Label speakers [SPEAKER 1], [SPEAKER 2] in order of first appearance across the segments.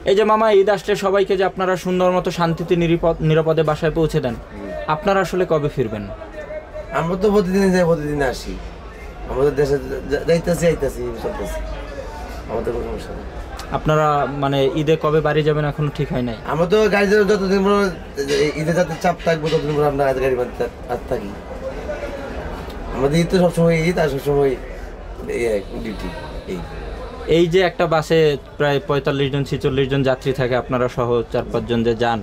[SPEAKER 1] এই যে মামা ঈদ আসলে সবাইকে যে আপনারা সুন্দর মতো শান্তিতে নিরাপদে বাসায় পৌঁছে দেন, আপনারা আসলে কবে ফিরবেন?
[SPEAKER 2] আমরা তো প্রতিদিন যাই, প্রতিদিন আসি, আমাদের দেশে যাইতেছি আইতেছি চলতেছি, আমাদের কোনো সমস্যা নেই।
[SPEAKER 1] আপনারা মানে ঈদে কবে বাড়ি যাবেন এখনো ঠিক হয় নাই?
[SPEAKER 2] আমরা তো গাড়ি যতদিন ঈদে যাতে চাপ থাকবো ততদিন পরে আমরা গাড়ি বাঁধতে থাকি। আমাদের ঈদ তো সবসময় ঈদ, আর সবসময় ডিউটি।
[SPEAKER 1] এই যে একটা বাসে প্রায় 45 জন 46 জন যাত্রী থাকে, আপনারা সহ 4-5 জন যে যান,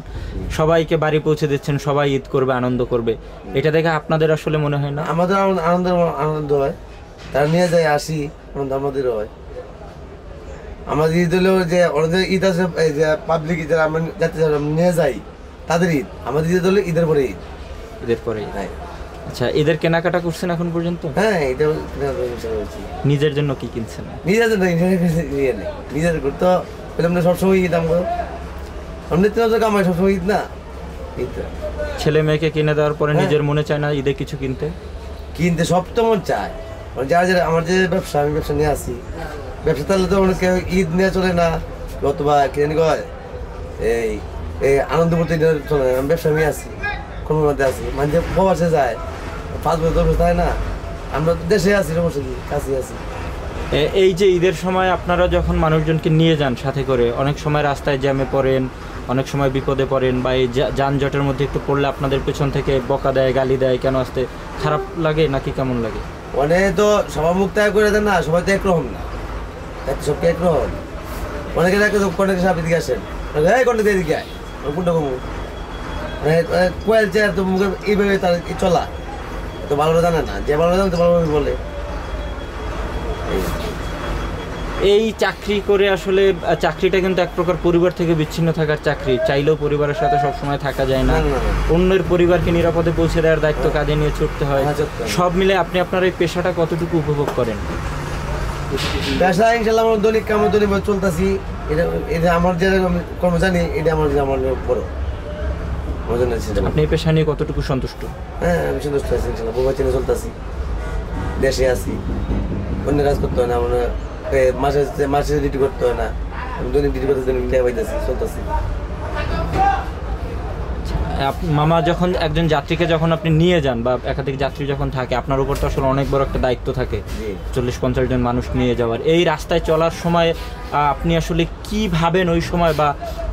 [SPEAKER 1] সবাইকে বাড়ি পৌঁছে দিচ্ছেন, সবাই ঈদ করবে, আনন্দ করবে, এটা দেখে আপনাদের আসলে মনে হয় না?
[SPEAKER 2] আমাদের আনন্দ হয়, তারা নিয়ে যায়, আসি, আনন্দ আমাদেরও হয়। আমাদের ঈদ হলেও যে ওদের ঈদ আছে, এই যে পাবলিক ঈদের আমরা যাতে নিয়ে যাই, তাদের ঈদ। আমাদের ঈদ হলে ঈদের পরে ঈদ।
[SPEAKER 1] ঈদের পরেই?
[SPEAKER 2] হ্যাঁ।
[SPEAKER 1] আচ্ছা, ঈদের কেনাকাটা করছেন এখন পর্যন্ত?
[SPEAKER 2] হ্যাঁ, এটা
[SPEAKER 1] নিজের জন্য কি কিনছেন?
[SPEAKER 2] নিজের জন্য নিজের করতে সবসময় ঈদ। আমরা তো কামাই সবসময় ঈদ না, ঈদ
[SPEAKER 1] ছেলে মেয়েকে কিনে দেওয়ার পরে নিজের মনে চায় না ঈদে কিছু কিনতে? সব তো মন চায়। যারা যারা আমার যে ব্যবসা, আমি ব্যবসা নিয়ে আসি, ব্যবসা তাহলে তো কেউ ঈদ নিয়ে চলে না, অথবা কিনে কয় এই আনন্দ করতে চলে না। আমি ব্যবসা নিয়ে আসি, কোনো মধ্যে আসি, মানে প্রবাসে যায় 5 বছর 10 বছর তাই না, আমরা দেশে আছি, সমস্যা কি, কাছে আছি। এই যে ঈদের সময় আপনারা যখন মানুষজনকে নিয়ে যান সাথে করে, অনেক সময় রাস্তায় জ্যামে পড়েন, অনেক সময় বিপদে পড়েন, বা এই যানজটের মধ্যে একটু পড়লে আপনাদের পেছন থেকে বকা দেয়, গালি দেয়, কেন আসতে, খারাপ লাগে নাকি কেমন লাগে?
[SPEAKER 2] অনেক তো সবার মুখ ত্যাগ করে দেন না, সবাই তো একরকম না, সবকে একরকম। অনেকে কন্ট্রাক্টর সাহেব দিকে আসেন, এই কন্ট্রাক্টর দিকে আয়, কোনটা কমু কোয়েল চেয়ার তো মুখে এইভাবে তার চলা তো ভালো জানে না, যে ভালো জানে তো ভালোভাবে বলে।
[SPEAKER 1] এই চাকরি করে আসলে চাকরিটা কিন্তু এক প্রকার পরিবার থেকে বিচ্ছিন্ন থাকার চাকরি, চাইলেও পরিবারের সাথে সবসময় থাকা যায় না, অন্যের পরিবারকে নিরাপদে পৌঁছে দেওয়ার দায়িত্ব কাঁধে নিয়ে ছুটতে হয়। সব মিলে আপনি আপনার এই পেশাটা কতটুকু উপভোগ করেন?
[SPEAKER 2] পেশা ইনশাল্লাহ আমার দৈনিক কাম দৈনিক চলতেছি, এটা আমার যে কর্ম জানি, এটা আমার বড়।
[SPEAKER 1] আপনি এই পেশা নিয়ে কতটুকু সন্তুষ্ট?
[SPEAKER 2] হ্যাঁ, আমি সন্তুষ্ট আছি ইনশাল্লাহ, বউ বাচ্চা নিয়ে চলতেছি, দেশে আছি, অন্য কাজ করতে হয় না, মানে মাসে ডিউটি করতে হয় না, আমি দৈনিক ডিউটি করতে দৈনিক টাকা পাইতেছি, চলতেছি।
[SPEAKER 1] মামা, যখন একজন যাত্রীকে যখন আপনি নিয়ে যান বা একাধিক যাত্রী যখন থাকে, আপনার উপর তো আসলে অনেক বড় একটা দায়িত্ব থাকে, 40-50 জন মানুষ নিয়ে যাওয়ার। এই রাস্তায় চলার সময় আপনি আসলে কি ভাবেন ওই সময়, বা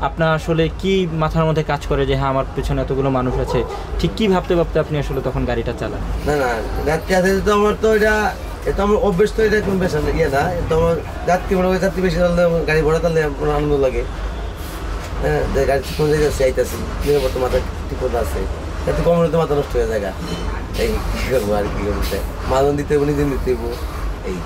[SPEAKER 1] আপনার আসলে কি মাথার মধ্যে কাজ করে যে হ্যাঁ আমার পেছনে এতগুলো মানুষ আছে, ঠিক কি ভাবতে ভাবতে আপনি আসলে তখন গাড়িটা চালান?
[SPEAKER 2] না যাত্রী আছে তো আমার, তো এটা আমার অভ্যেস, তো এটা কোনো পেশা ইয়ে না, তো আমার যাত্রী মনে হয় যাত্রী বেশি চাললে, গাড়ি ভরা চাললে আমার আনন্দ লাগে। হ্যাঁ, গাড়ি কোন জায়গায় চাইতেছি, নিরাপত্তা মাথা ঠিক মতো আছে, যাতে কম হলে তো মাথা নষ্ট হয়ে যায়। এই কী করবো আর কি করবো, মাজন দিতে হইব, নিজে দিতে হইব, এই।